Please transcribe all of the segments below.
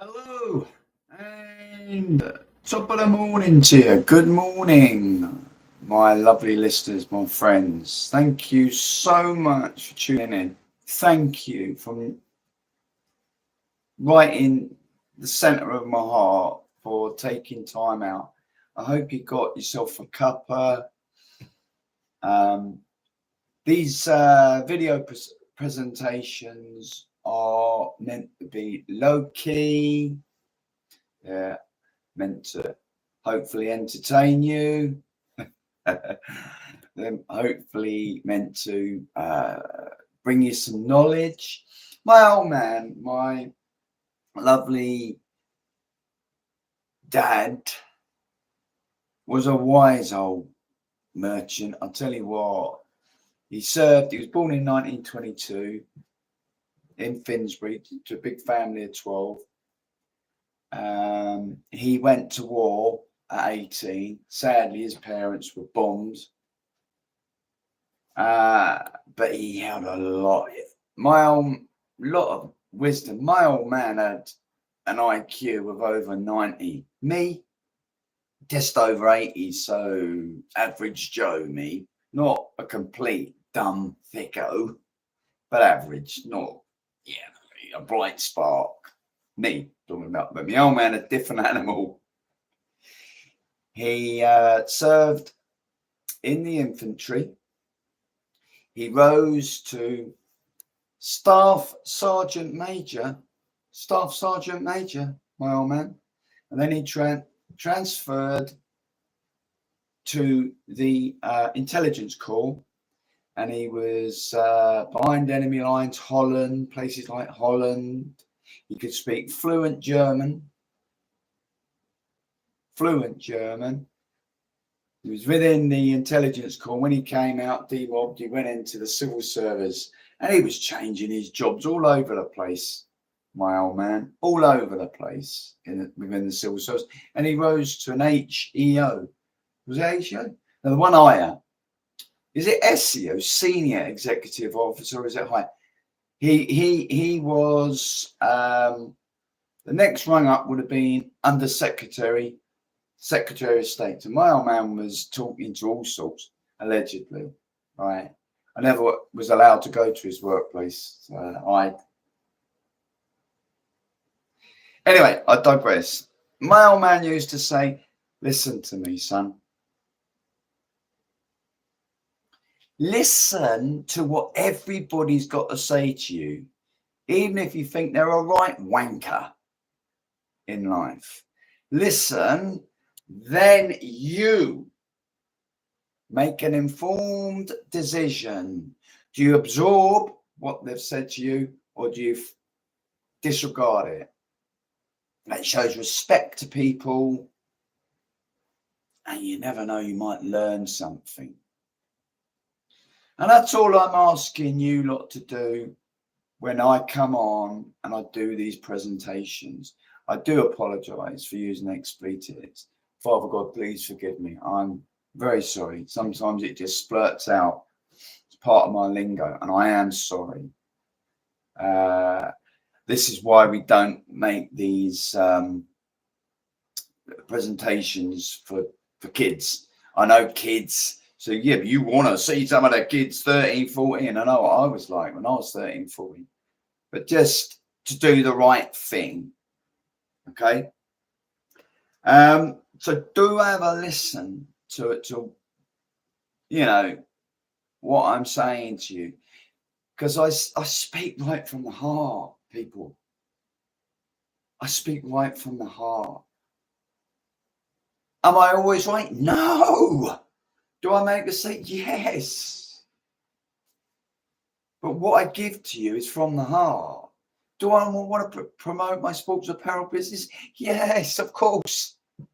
Hello and top of the morning to you. Good morning, my lovely listeners, my friends. Thank you so much for tuning in. Thank you from right in the center of my heart for taking time out. I hope you got yourself a cuppa. Um, these video presentations are meant to be low key. Yeah, meant to hopefully entertain you. Then hopefully meant to bring you some knowledge. My old man, my lovely dad, was a wise old merchant. I'll tell you what, he was born in 1922 in Finsbury to a big family of 12. He went to war at 18. Sadly, his parents were bombed. But he held a lot. Lot of wisdom. My old man had an IQ of over 90. Me, just over 80. So average Joe, me. Not a complete dumb thicko, but average. Not, a bright spark. Me, talking about. But my old man, a different animal. He served in the infantry. He rose to Staff Sergeant Major, my old man. And then he transferred to the intelligence corps, and he was behind enemy lines, Holland, places like Holland. He could speak fluent German. He was within the intelligence corps. When he came out, demobbed, he went into the civil service, and he was changing his jobs all over the place. My old man, all over the place within the civil service, and he rose to an HEO. Was it HEO? No, the one higher. Is it SEO, Senior Executive Officer, or is it high? He was the next rung up would have been Under Secretary of State. And my old man was talking to all sorts, allegedly, right? I never was allowed to go to his workplace. Anyway, I digress. My old man used to say, listen to me, son. Listen to what everybody's got to say to you, even if you think they're a right wanker in life. Listen, then you make an informed decision. Do you absorb what they've said to you, or do you disregard it? That shows respect to people, and you never know, you might learn something. And that's all I'm asking you lot to do when I come on and I do these presentations. I do apologize for using expletives. Father God, please forgive me. I'm very sorry. Sometimes it just splurts out. It's part of my lingo, and I am sorry. This is why we don't make these presentations for kids. I know kids. So, yeah, but you want to see some of the kids 13, 14. I know what I was like when I was 13, 14. But just to do the right thing. Okay? So do have a listen to what I'm saying to you. Because I speak right from the heart, people. I speak right from the heart. Am I always right? No. Do I make mistakes? Yes. But what I give to you is from the heart. Do I want to promote my sports apparel business? Yes, of course. I'm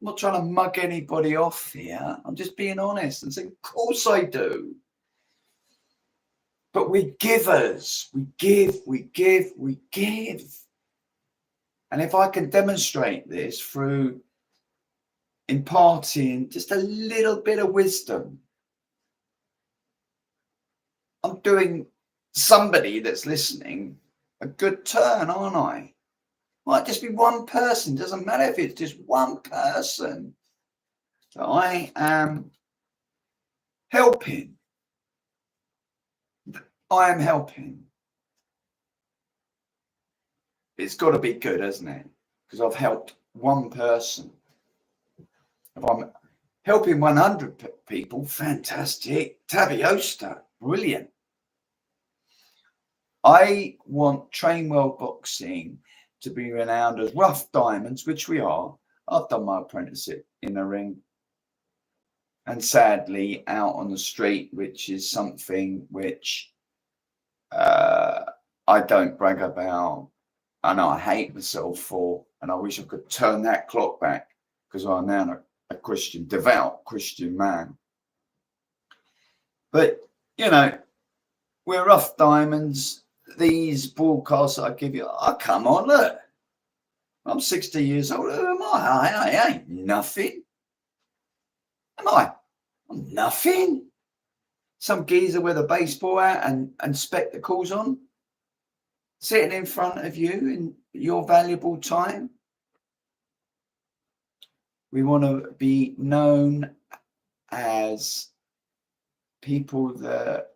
not trying to mug anybody off here. I'm just being honest and saying, of course I do. But we're givers. We give. And if I can demonstrate this through imparting just a little bit of wisdom, I'm doing somebody that's listening a good turn, aren't I? Might just be one person. Doesn't matter if it's just one person that I am helping. I am helping. It's got to be good, hasn't it? Because I've helped one person. If I'm helping 100 people, fantastic. Tabiosta, brilliant. I want Trainwell Boxing to be renowned as rough diamonds, which we are. I've done my apprenticeship in a ring. And sadly, out on the street, which is something which I don't brag about. And I hate myself for, and I wish I could turn that clock back, because I'm now a Christian, devout Christian man. But, you know, we're rough diamonds. These broadcasts I give you, oh, come on, look. I'm 60 years old. Who am I? I ain't nothing. Am I? I'm nothing. Some geezer with a baseball hat and spectacles on, sitting in front of you in your valuable time. We want to be known as people that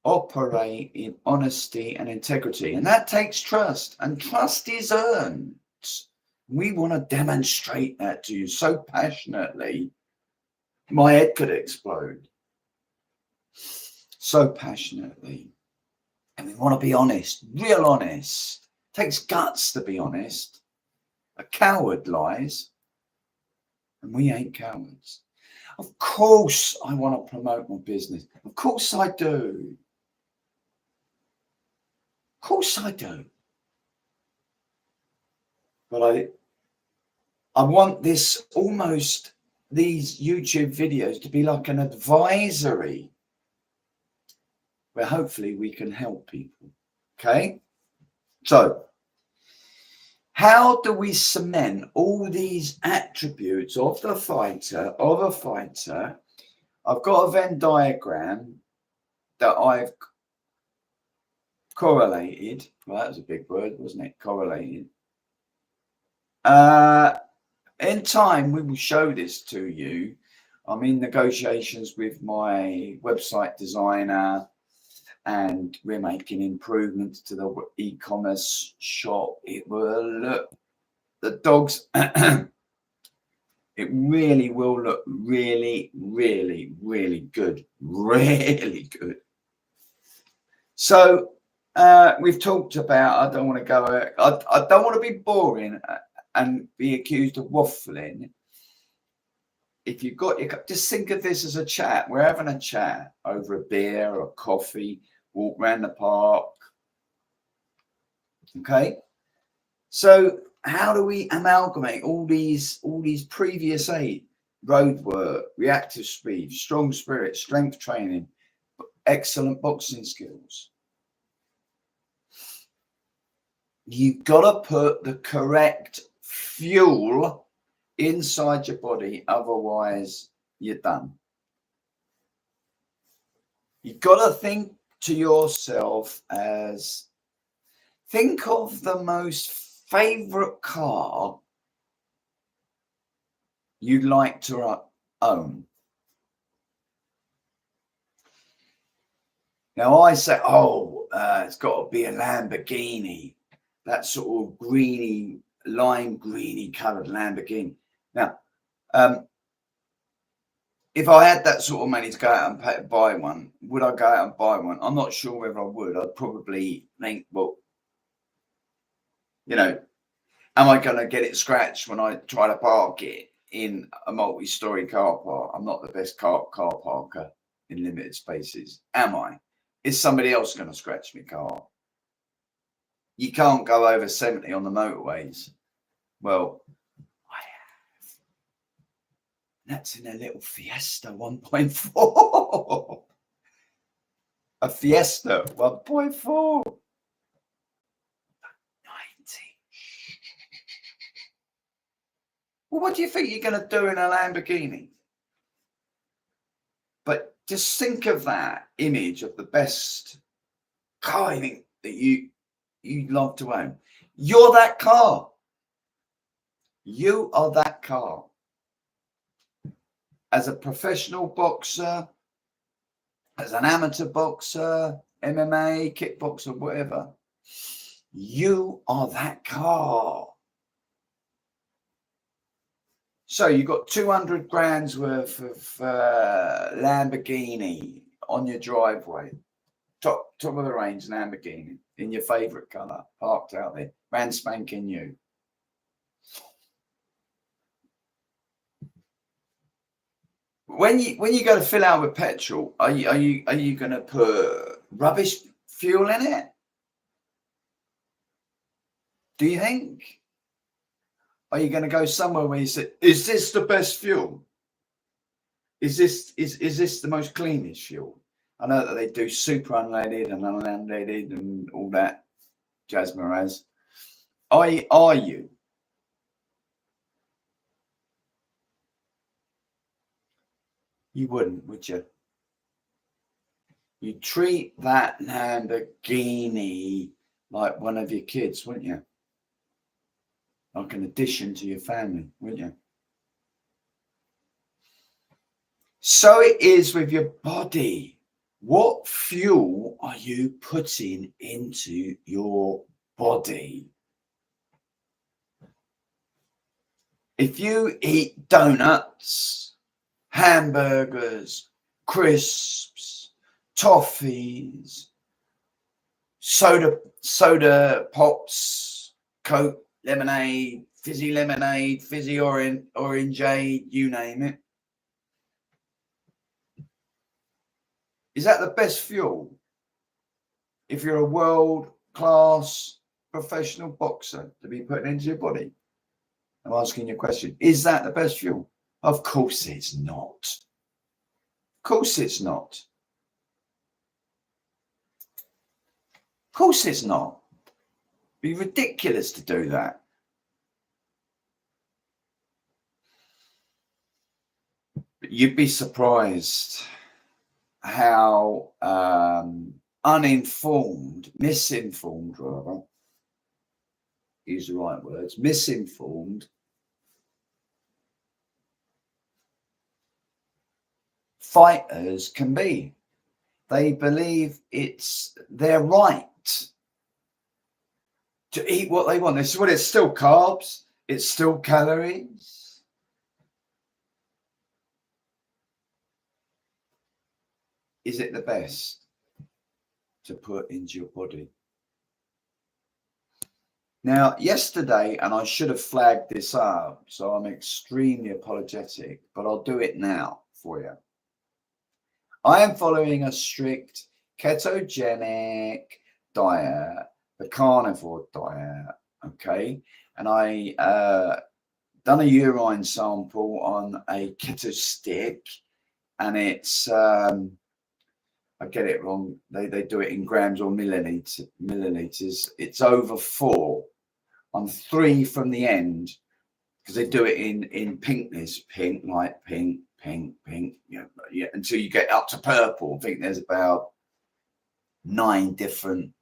operate in honesty and integrity, and that takes trust, and trust is earned. We want to demonstrate that to you so passionately, my head could explode. So passionately. And we want to be honest, real honest. It takes guts to be honest. A coward lies, and we ain't cowards. Of course I want to promote my business. Of course I do. Of course I do. But I want this, almost these YouTube videos, to be like an advisory where hopefully we can help people. Okay? So, how do we cement all these attributes of a fighter? I've got a Venn diagram that I've correlated. Well, that was a big word, wasn't it? Correlated. In time, we will show this to you. I'm in negotiations with my website designer, and we're making improvements to the e-commerce shop. It will look, the dogs, it really will look really, really, really good. Really good. So we've talked about, I don't want to go, I don't want to be boring and be accused of waffling. If you've got, just think of this as a chat. We're having a chat over a beer or a coffee, walk around the park. Okay. So how do we amalgamate all these previous 8? Road work, reactive speed, strong spirit, strength training, excellent boxing skills. You've got to put the correct fuel inside your body, otherwise you're done. You've got to think to yourself as, think of the most favorite car you'd like to own. Now I say, it's got to be a Lamborghini, that sort of greeny, lime greeny coloured Lamborghini. Now, if I had that sort of money to go out and buy one, would I go out and buy one? I'm not sure whether I would. I'd probably think, well, you know, am I going to get it scratched when I try to park it in a multi-story car park? I'm not the best car parker in limited spaces, am I? Is somebody else going to scratch my car? You can't go over 70 on the motorways. Well, I have. That's in a little Fiesta 1.4. A Fiesta 1.4. 90. Well, what do you think you're going to do in a Lamborghini? But just think of that image of the best car that you you'd love to own. You're that car. You are that car. As a professional boxer, as an amateur boxer, MMA, kickboxer, whatever, you are that car. So you've got 200 grand's worth of Lamborghini on your driveway, top of the range Lamborghini in your favourite colour, parked out there, brand spanking new. When you go to fill out with petrol, are you going to put rubbish fuel in it? Do you think? Are you going to go somewhere where you say, "Is this the best fuel? Is this the most cleanest fuel?" I know that they do super unleaded and unleaded and all that jazz maraz. Are you? You wouldn't, would you? You'd treat that Lamborghini like one of your kids, wouldn't you? Like an addition to your family, wouldn't you? So it is with your body. What fuel are you putting into your body? If you eat donuts, hamburgers, crisps, toffees, soda pops, Coke, lemonade, fizzy orangeade, you name it. Is that the best fuel? If you're a world-class professional boxer to be putting into your body? I'm asking you a question. Is that the best fuel? Of course it's not. Of course it's not. Of course it's not. It'd be ridiculous to do that. But you'd be surprised how misinformed rather, use the right words, misinformed fighters can be. They believe it's their right to eat what they want. This is what it's still carbs, it's still calories. Is it the best to put into your body? Now, yesterday, and I should have flagged this up, so I'm extremely apologetic, but I'll do it now for you. I am following a strict ketogenic diet, the carnivore diet, okay? And I done a urine sample on a keto stick, and it's I get it wrong. They do it in grams or milliliters. It's over 4. I'm 3 from the end because they do it in pinkness, pink, light pink, pink, yeah, until you get up to purple. I think there's about 9 different.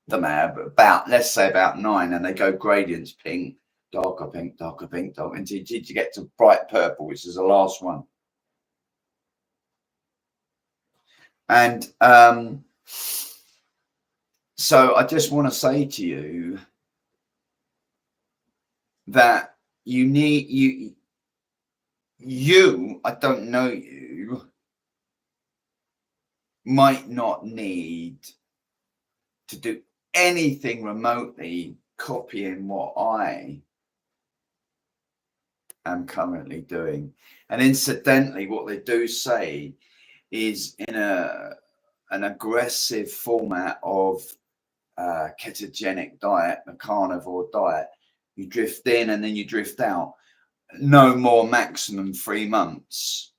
Let's say about 9, and they go gradients: pink, darker pink, until you get to bright purple, which is the last one. And so I just want to say to you that you, I don't know, you might not need to do anything remotely copying what I am currently doing. And incidentally, what they do say is in an aggressive format of ketogenic diet, the carnivore diet, you drift in and then you drift out. No more, maximum 3 months.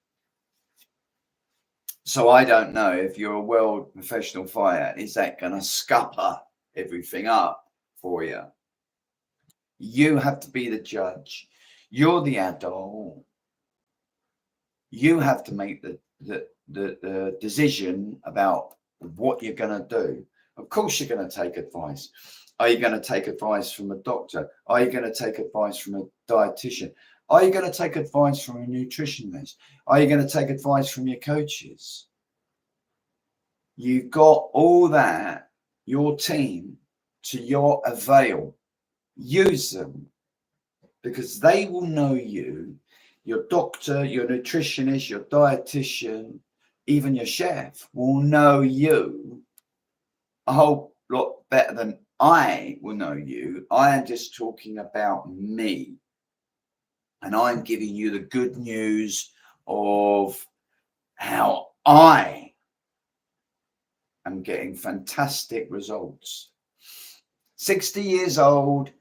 So I don't know, if you're a world professional fighter, is that going to scupper everything up for you? You have to be the judge. You're the adult. You have to make the decision about what you're going to do. Of course you're going to take advice. Are you going to take advice from a doctor? Are you going to take advice from a dietitian? Are you going to take advice from a nutritionist? Are you going to take advice from your coaches? You've got all that, your team, to your avail. Use them, because they will know you, your doctor, your nutritionist, your dietitian, even your chef will know you a whole lot better than I will know you. I am just talking about me. And I'm giving you the good news of how I am getting fantastic results. 60 years old,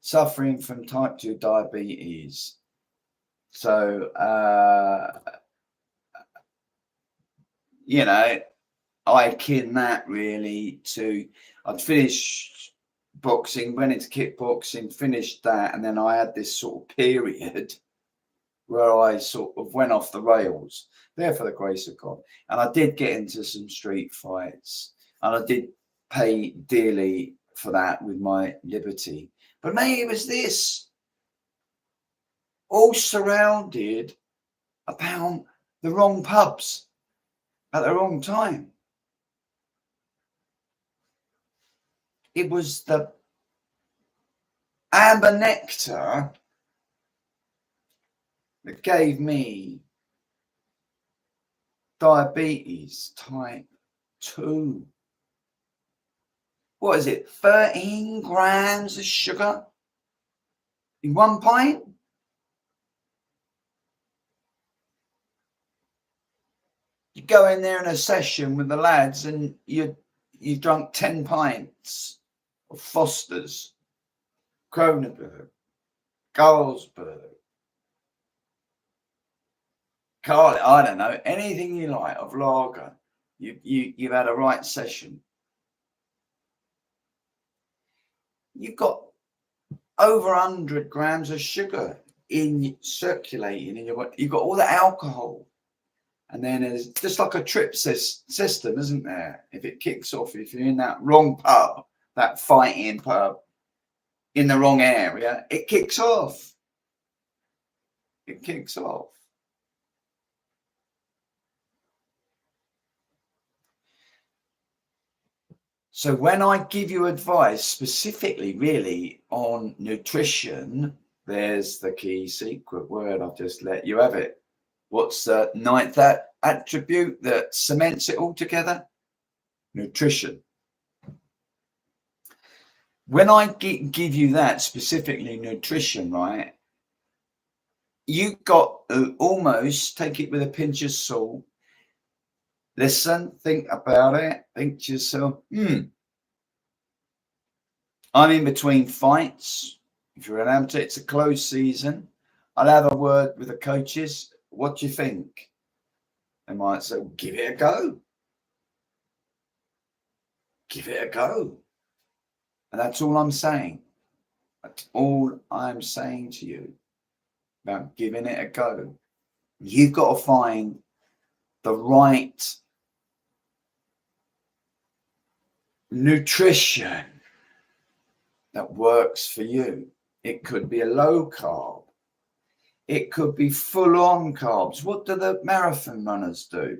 suffering from type 2 diabetes. So, you know, I akin that really to, I'd finished boxing, went into kickboxing, finished that, and then I had this sort of period where I sort of went off the rails, there for the grace of God. And I did get into some street fights, and I did pay dearly for that with my liberty. But maybe it was this, all surrounded about the wrong pubs at the wrong time. It was the amber nectar that gave me diabetes type 2. What is it? 13 grams of sugar in 1 pint? You go in there in a session with the lads and you've drunk 10 pints of Foster's, Kronenberg, Carlsberg, Carl, I don't know, anything you like of lager. You've had a right session. You've got over 100 grams of sugar in circulating in your body. You've got all the alcohol. And then it's just like a trip system, isn't there? If it kicks off, if you're in that wrong pub, that fighting pub, in the wrong area, it kicks off. It kicks off. So when I give you advice specifically really on nutrition, there's the key secret word. I've just let you have it. What's the 9th attribute that cements it all together? Nutrition. When I give you that, specifically nutrition, right, you've got to almost take it with a pinch of salt. Listen, think about it, think to yourself, I'm in between fights. If you're an amateur, it's a closed season. I'll have a word with the coaches. What do you think? They might say, well, give it a go. Give it a go. And that's all I'm saying. That's all I'm saying to you about giving it a go. You've got to find the right nutrition that works for you. It could be a low carb. It could be full on carbs. What do the marathon runners do?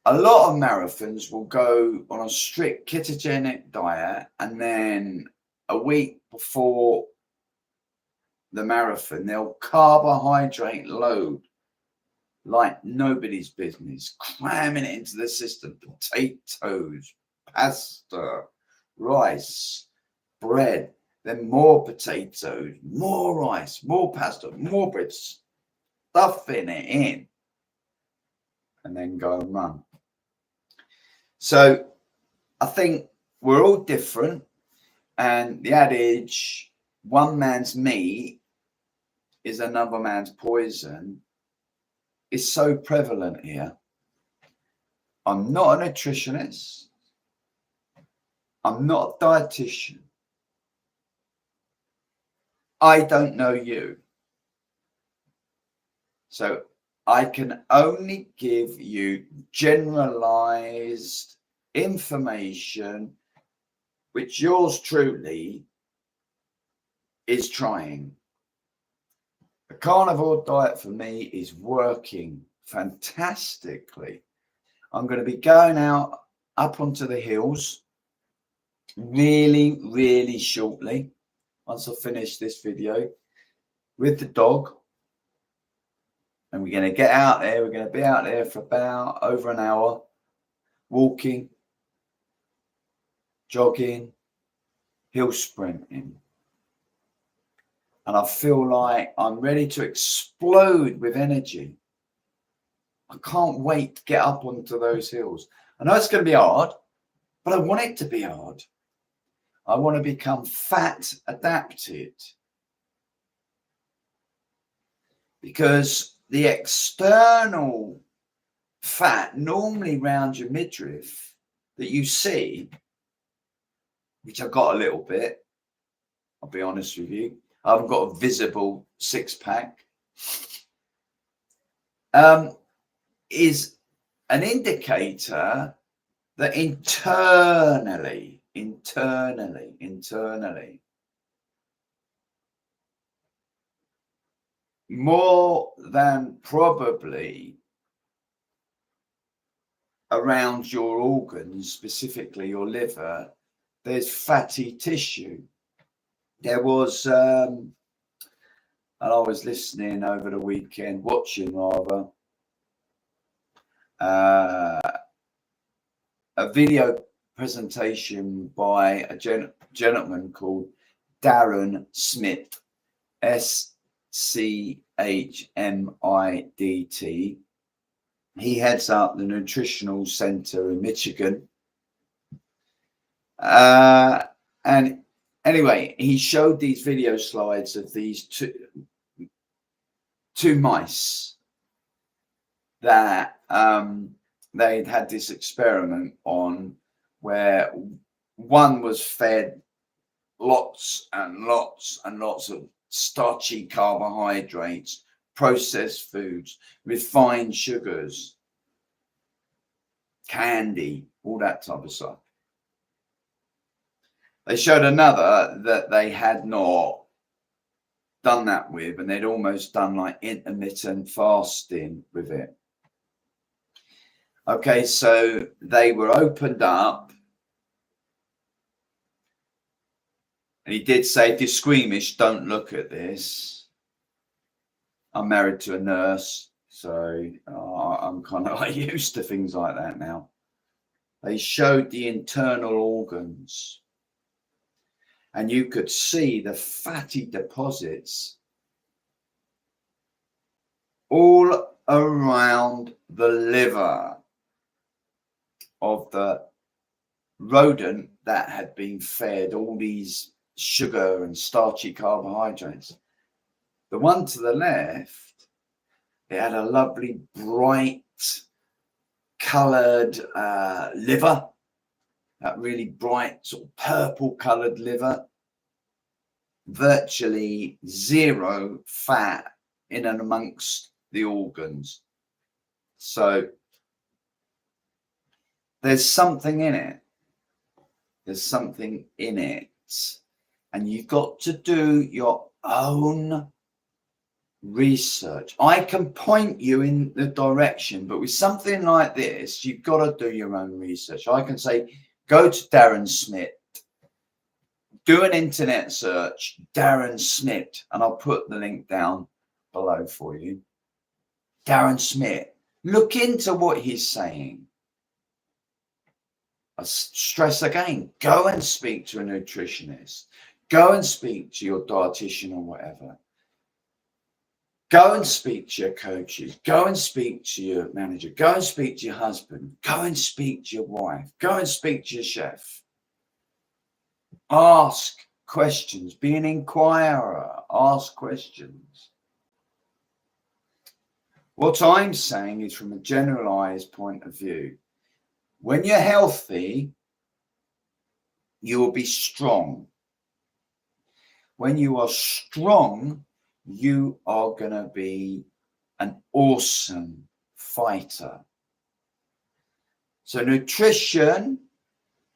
A lot of marathons will go on a strict ketogenic diet, and then a week before the marathon, they'll carbohydrate load like nobody's business, cramming it into the system. Potatoes, pasta, rice, bread, then more potatoes, more rice, more pasta, more bread, stuffing it in, and then go and run. So I think we're all different, and the adage, one man's meat is another man's poison, is so prevalent here. I'm not a nutritionist. I'm not a dietitian. I don't know you. So I can only give you generalized information which yours truly is trying. The carnivore diet for me is working fantastically. I'm going to be going out up onto the hills really, really shortly, once I finish this video, with the dog. And we're going to get out there. We're going to be out there for about over an hour, walking, jogging, hill sprinting. And I feel like I'm ready to explode with energy. I can't wait to get up onto those hills. I know it's going to be hard, but I want it to be hard. I want to become fat adapted. Because the external fat normally around your midriff that you see, which I've got a little bit, I'll be honest with you, I haven't got a visible six-pack, is an indicator that internally, more than probably around your organs, specifically your liver, there's fatty tissue. There was, and I was listening over the weekend, watching rather, a video presentation by a gentleman called Darren Smith, SCHMIDT. He heads up the nutritional center in Michigan. And anyway, he showed these video slides of these two mice that they'd had this experiment on, where one was fed lots and lots and lots of starchy carbohydrates, processed foods, refined sugars, candy, all that type of stuff. They showed another that they had not done that with, and they'd almost done like intermittent fasting with it. Okay, so they were opened up, and he did say, if you're squeamish, don't look at this. I'm married to a nurse, so I'm kind of like used to things like that now. They showed the internal organs, and you could see the fatty deposits all around the liver of the rodent that had been fed all these sugar and starchy carbohydrates. The one to the left, it had a lovely bright coloured liver, that really bright sort of purple coloured liver, virtually zero fat in and amongst the organs. So there's something in it. There's something in it. And you've got to do your own research. I can point you in the direction, but with something like this, you've got to do your own research. I can say, go to Darren Smith, do an internet search, Darren Smith, and I'll put the link down below for you. Darren Smith, look into what he's saying. I stress again, go and speak to a nutritionist. Go and speak to your dietitian or whatever. Go and speak to your coaches. Go and speak to your manager. Go and speak to your husband. Go and speak to your wife. Go and speak to your chef. Ask questions. Be an inquirer. Ask questions. What I'm saying is from a generalized point of view. When you're healthy, you will be strong. When you are strong, you are going to be an awesome fighter. So nutrition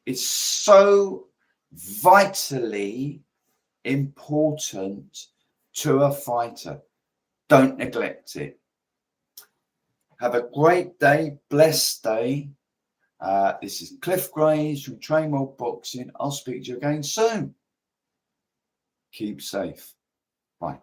It's so vitally important to a fighter. Don't neglect it. Have a great day, blessed day. This is Cliff Graves from Trainwell Boxing. I'll speak to you again soon. Keep safe. Bye.